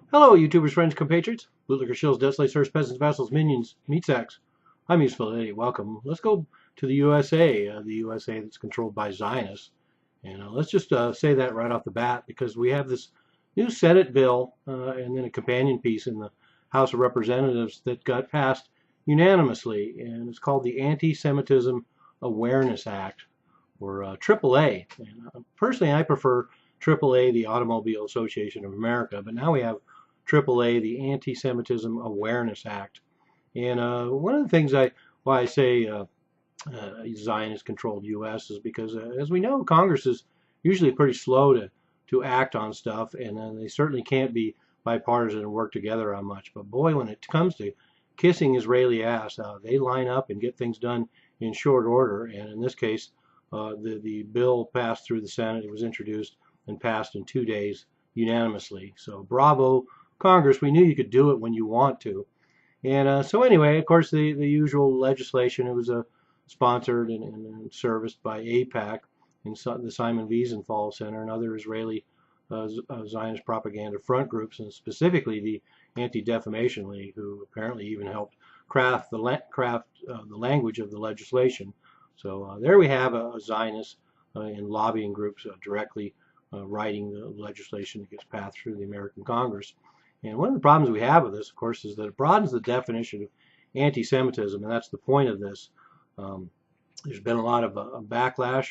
Hello, YouTubers, friends, compatriots, bootlicker, shills, debt slaves, serfs, peasants, vassals, minions, meat sacks. I'm useful today. Welcome. Let's go to the USA, the USA that's controlled by Zionists. And let's just say that right off the bat because we have this new Senate bill and then a companion piece in the House of Representatives that got passed unanimously. And it's called the Anti-Semitism Awareness Act, or AAA. And personally, I prefer AAA, the Automobile Association of America, but now we have AAA, the Anti-Semitism Awareness Act. And one of the things why I say Zionist-controlled U.S. is because, as we know, Congress is usually pretty slow to act on stuff, and they certainly can't be bipartisan and work together on much. But boy, when it comes to kissing Israeli ass, they line up and get things done in short order. And in this case, the bill passed through the Senate. It was introduced and passed in 2 days unanimously. So bravo, Congress. We knew you could do it when you want to. And so anyway, of course, the usual legislation. It was sponsored and serviced by AIPAC and the Simon Wiesenthal Center and other Israeli Zionist propaganda front groups, and specifically the Anti-Defamation League, who apparently even helped craft the language of the legislation. So there we have a Zionist and lobbying groups directly writing the legislation that gets passed through the American Congress. And one of the problems we have with this, of course, is that it broadens the definition of anti-Semitism, and that's the point of this. There's been a lot of backlash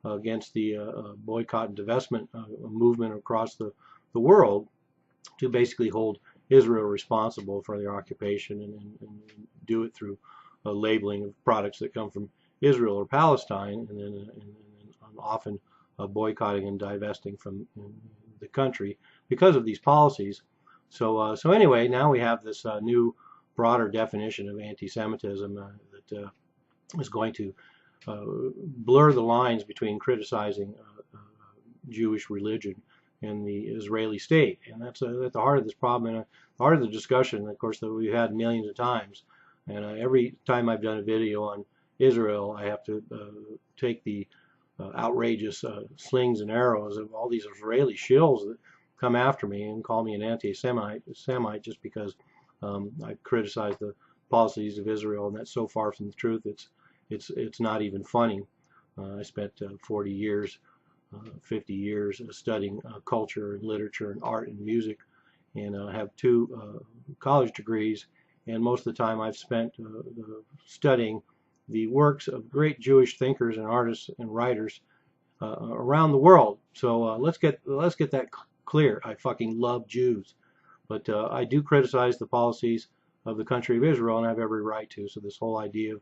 against the boycott and divestment movement across the world to basically hold Israel responsible for their occupation and do it through labeling of products that come from Israel or Palestine, and then often boycotting and divesting from the country because of these policies. So anyway, now we have this new broader definition of anti-Semitism that is going to blur the lines between criticizing Jewish religion and the Israeli state. And that's at the heart of this problem and the heart of the discussion, of course, that we've had millions of times. And every time I've done a video on Israel, I have to take the outrageous slings and arrows of all these Israeli shills that come after me and call me an anti-Semite just because I criticize the policies of Israel, and that's so far from the truth. It's not even funny. I spent 40 years, 50 years studying culture and literature and art and music, and I have 2 college degrees, and most of the time I've spent studying the works of great Jewish thinkers and artists and writers around the world. So let's get that clear. I fucking love Jews, but I do criticize the policies of the country of Israel, and I have every right to. So this whole idea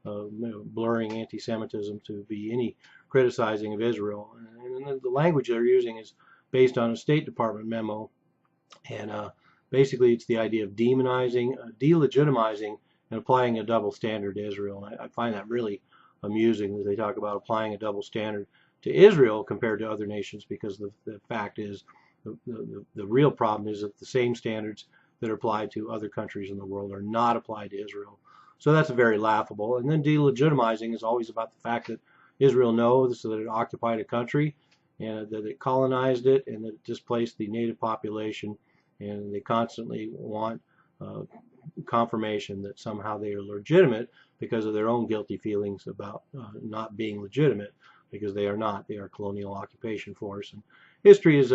of blurring anti-Semitism to be any criticizing of Israel, and the language they're using is based on a State Department memo, and basically it's the idea of demonizing, delegitimizing, and applying a double standard to Israel. And I find that really amusing that they talk about applying a double standard to Israel compared to other nations, because the fact is the real problem is that the same standards that are applied to other countries in the world are not applied to Israel. So that's very laughable. And then delegitimizing is always about the fact that Israel knows that it occupied a country and that it colonized it and that it displaced the native population, and they constantly want confirmation that somehow they are legitimate because of their own guilty feelings about not being legitimate, because they are not. They are a colonial occupation force. And history has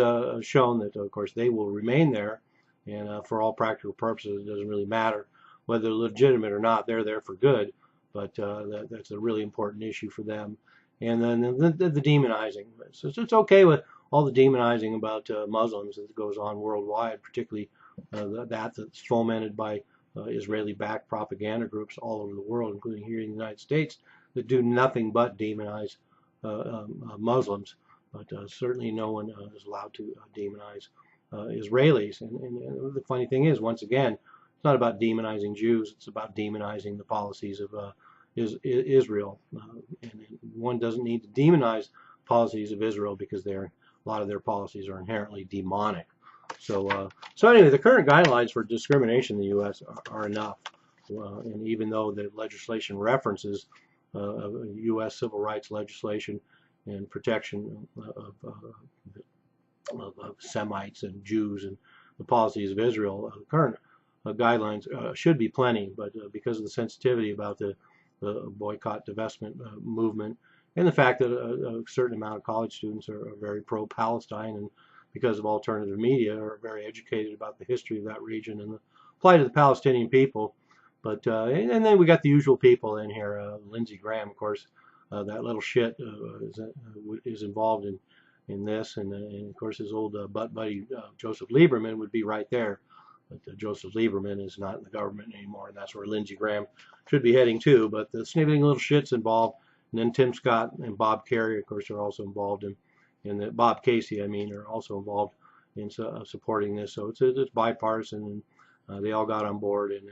shown that, of course, they will remain there, and for all practical purposes, it doesn't really matter whether they're legitimate or not. They're there for good, but that's a really important issue for them. And then the demonizing. So it's okay with all the demonizing about Muslims that goes on worldwide, particularly that's fomented by Israeli-backed propaganda groups all over the world, including here in the United States, that do nothing but demonize Muslims. But certainly no one is allowed to demonize Israelis. And the funny thing is, once again, it's not about demonizing Jews. It's about demonizing the policies of Israel. And one doesn't need to demonize policies of Israel because a lot of their policies are inherently demonic. So anyway, the current guidelines for discrimination in the U.S. are enough. And even though the legislation references U.S. civil rights legislation and protection of Semites and Jews and the policies of Israel. Current guidelines should be plenty, but because of the sensitivity about the boycott divestment movement, and the fact that a certain amount of college students are very pro-Palestine, and because of alternative media are very educated about the history of that region and the plight of the Palestinian people. But and then we got the usual people in here. Lindsey Graham, of course, that little shit is involved in this, and of course his old butt buddy Joseph Lieberman would be right there. But Joseph Lieberman is not in the government anymore, and that's where Lindsey Graham should be heading to. But the sniveling little shit's involved, and then Tim Scott and Bob Kerrey, of course, are also involved Bob Casey, I mean, are also involved in supporting this. So it's bipartisan, and they all got on board, and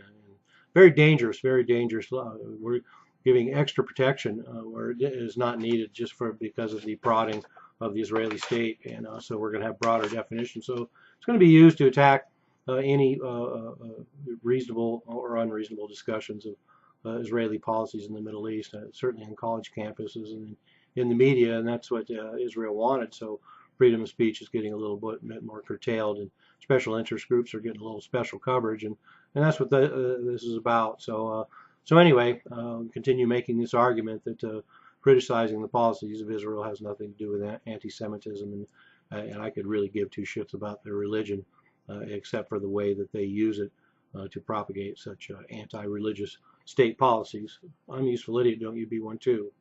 very dangerous, very dangerous. We're giving extra protection where it is not needed just because of the prodding of the Israeli state, and so we're going to have broader definitions. So it's going to be used to attack any reasonable or unreasonable discussions of Israeli policies in the Middle East, certainly on college campuses and in the media, and that's what Israel wanted. So freedom of speech is getting a little bit more curtailed, and special interest groups are getting a little special coverage, and that's what this is about. So anyway, continue making this argument that criticizing the policies of Israel has nothing to do with anti-Semitism, and I could really give two shits about their religion, except for the way that they use it to propagate such anti-religious state policies. I'm a useful idiot, don't you be one too?